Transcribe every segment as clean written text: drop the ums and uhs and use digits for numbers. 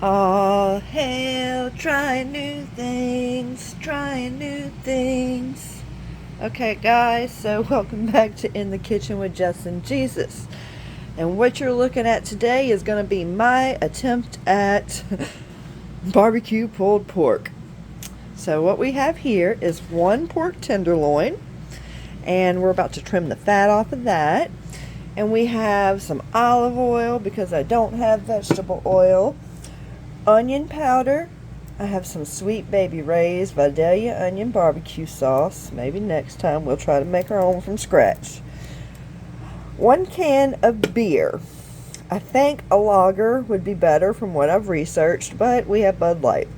All hail, trying new things, trying new things. Okay, guys, so welcome back to In the Kitchen with Jess and Jesus. And what you're looking at today is going to be my attempt at barbecue pulled pork. So what we have here is one pork tenderloin, and we're about to trim the fat off of that. And we have some olive oil because I don't have vegetable oil. Onion powder. I have some Sweet Baby Ray's Vidalia onion barbecue sauce. Maybe next time we'll try to make our own from scratch. 1 can of beer. I think a lager would be better from what I've researched, but we have Bud Light.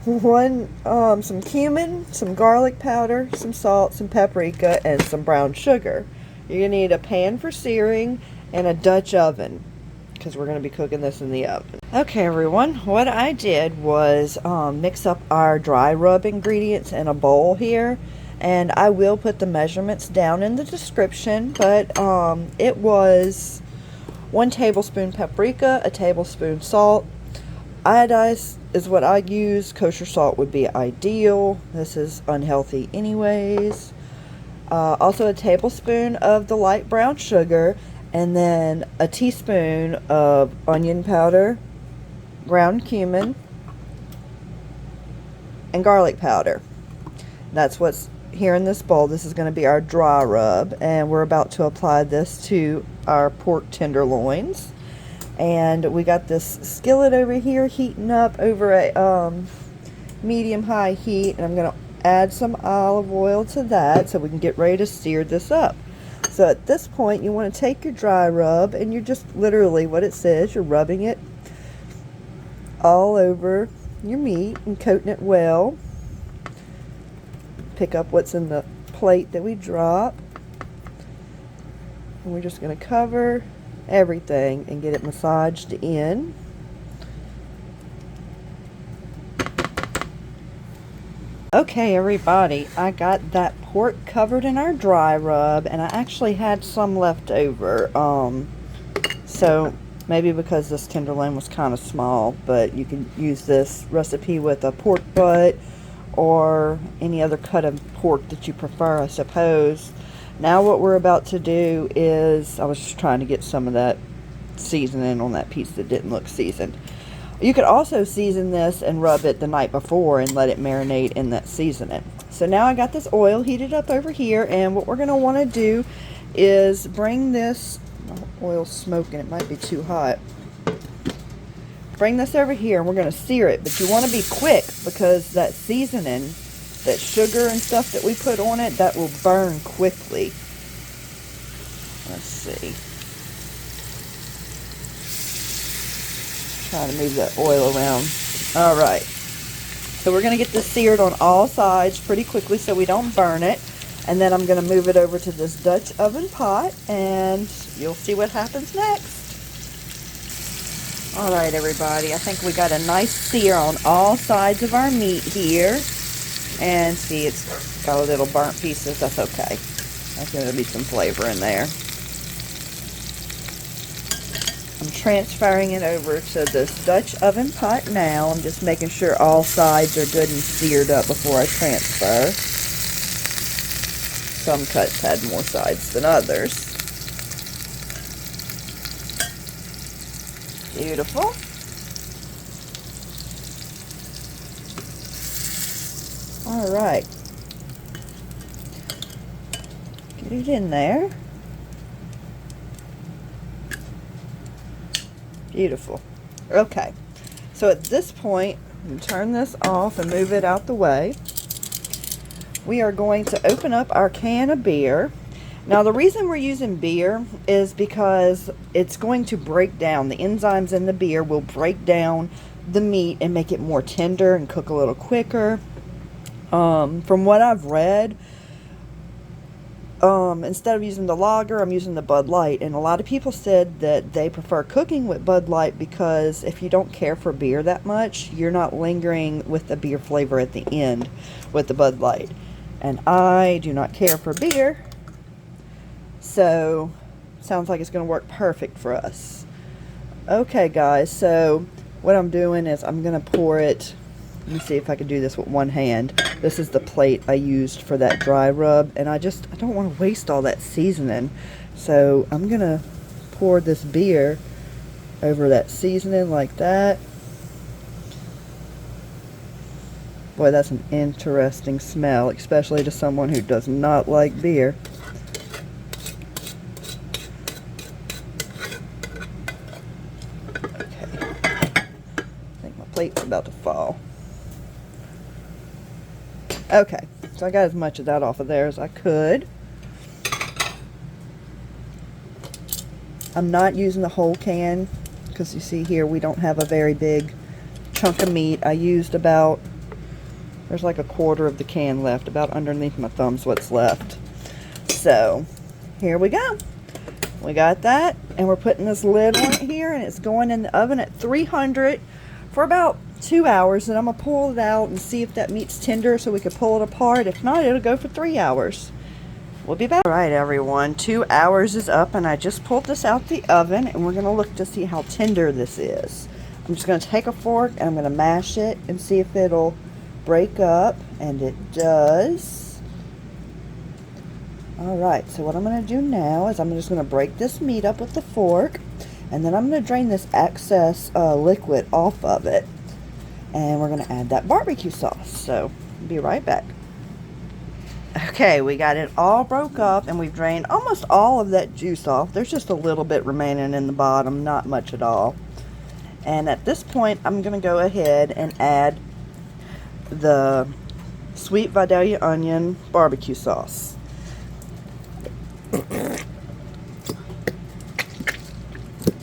Some cumin, some garlic powder, some salt, some paprika, and some brown sugar. You're going to need a pan for searing and a Dutch oven, because we're going to be cooking this in the oven. Okay, everyone, what I did was mix up our dry rub ingredients in a bowl here, and I will put the measurements down in the description, but it was 1 tablespoon paprika, a tablespoon salt. Iodized is what I use. Kosher salt would be ideal. This is unhealthy anyways. Also a tablespoon of the light brown sugar, and then a teaspoon of onion powder, ground cumin, and garlic powder. That's what's here in this bowl. This is going to be our dry rub, and we're about to apply this to our pork tenderloins. And we got this skillet over here heating up over a medium-high heat, and I'm going to add some olive oil to that so we can get ready to sear this up. So at this point, you want to take your dry rub, and you're just literally what it says, you're rubbing it all over your meat and coating it well. Pick up what's in the plate that we drop, and we're just going to cover everything and get it massaged in. Okay, everybody, I got that pork covered in our dry rub, and I actually had some left over. So maybe because this tenderloin was kind of small, but you can use this recipe with a pork butt or any other cut of pork that you prefer, I suppose. Now what we're about to do is, I was just trying to get some of that seasoning on that piece that didn't look seasoned. You could also season this and rub it the night before and let it marinate in that seasoning. So now I got this oil heated up over here, and what we're going to want to do is bring this, oil's smoking, it might be too hot. Bring this over here, and we're going to sear it, but you want to be quick because that seasoning, that sugar and stuff that we put on it, that will burn quickly. Let's see. Trying to move that oil around. Alright. So we're going to get this seared on all sides pretty quickly so we don't burn it. And then I'm going to move it over to this Dutch oven pot, and you'll see what happens next. Alright, everybody. I think we got a nice sear on all sides of our meat here. And see, it's got a little burnt pieces. That's okay. There's going to be some flavor in there. I'm transferring it over to this Dutch oven pot now. I'm just making sure all sides are good and seared up before I transfer. Some cuts had more sides than others. Beautiful. Alright. Get it in there. Beautiful. Okay. So at this point, I'm going to turn this off and move it out the way. We are going to open up our can of beer. Now the reason we're using beer is because it's going to break down. The enzymes in the beer will break down the meat and make it more tender and cook a little quicker. From what I've read, instead of using the lager, I'm using the Bud Light, and a lot of people said that they prefer cooking with Bud Light because if you don't care for beer that much, you're not lingering with the beer flavor at the end with the Bud Light. And I do not care for beer, so sounds like it's going to work perfect for us. Okay, guys, so what I'm doing is I'm going to pour it. Let me see if I can do this with one hand. This is the plate I used for that dry rub, and I don't want to waste all that seasoning. So I'm going to pour this beer over that seasoning like that. Boy, that's an interesting smell, especially to someone who does not like beer. Okay. I think my plate's about to fall. Okay, so I got as much of that off of there as I could. I'm not using the whole can because you see here we don't have a very big chunk of meat. I used about, there's like a quarter of the can left, about underneath my thumb's what's left. So here we go. We got that, and we're putting this lid on it here, and it's going in the oven at 300 for about 2 hours. And I'm gonna pull it out and see if that meat's tender so we can pull it apart. If not, it'll go for 3 hours. We'll be back. All right, everyone, 2 hours is up, and I just pulled this out the oven, and we're gonna look to see how tender this is. I'm just gonna take a fork and I'm gonna mash it and see if it'll break up, and it does. All right, so what I'm gonna do now is I'm just gonna break this meat up with the fork, and then I'm gonna drain this excess liquid off of it, and we're gonna add that barbecue sauce. So be right back. Okay, we got it all broke up, and we've drained almost all of that juice off. There's just a little bit remaining in the bottom, not much at all. And at this point, I'm going to go ahead and add the sweet Vidalia onion barbecue sauce.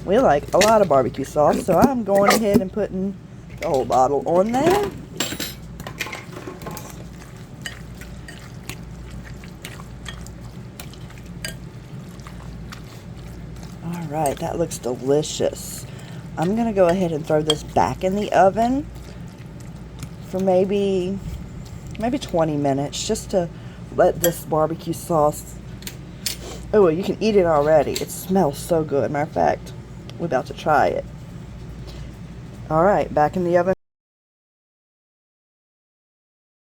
We like a lot of barbecue sauce, so I'm going ahead and putting the whole bottle on there. Alright, that looks delicious. I'm going to go ahead and throw this back in the oven for maybe 20 minutes, just to let this barbecue sauce... Oh, you can eat it already. It smells so good. Matter of fact, we're about to try it. Alright, back in the oven.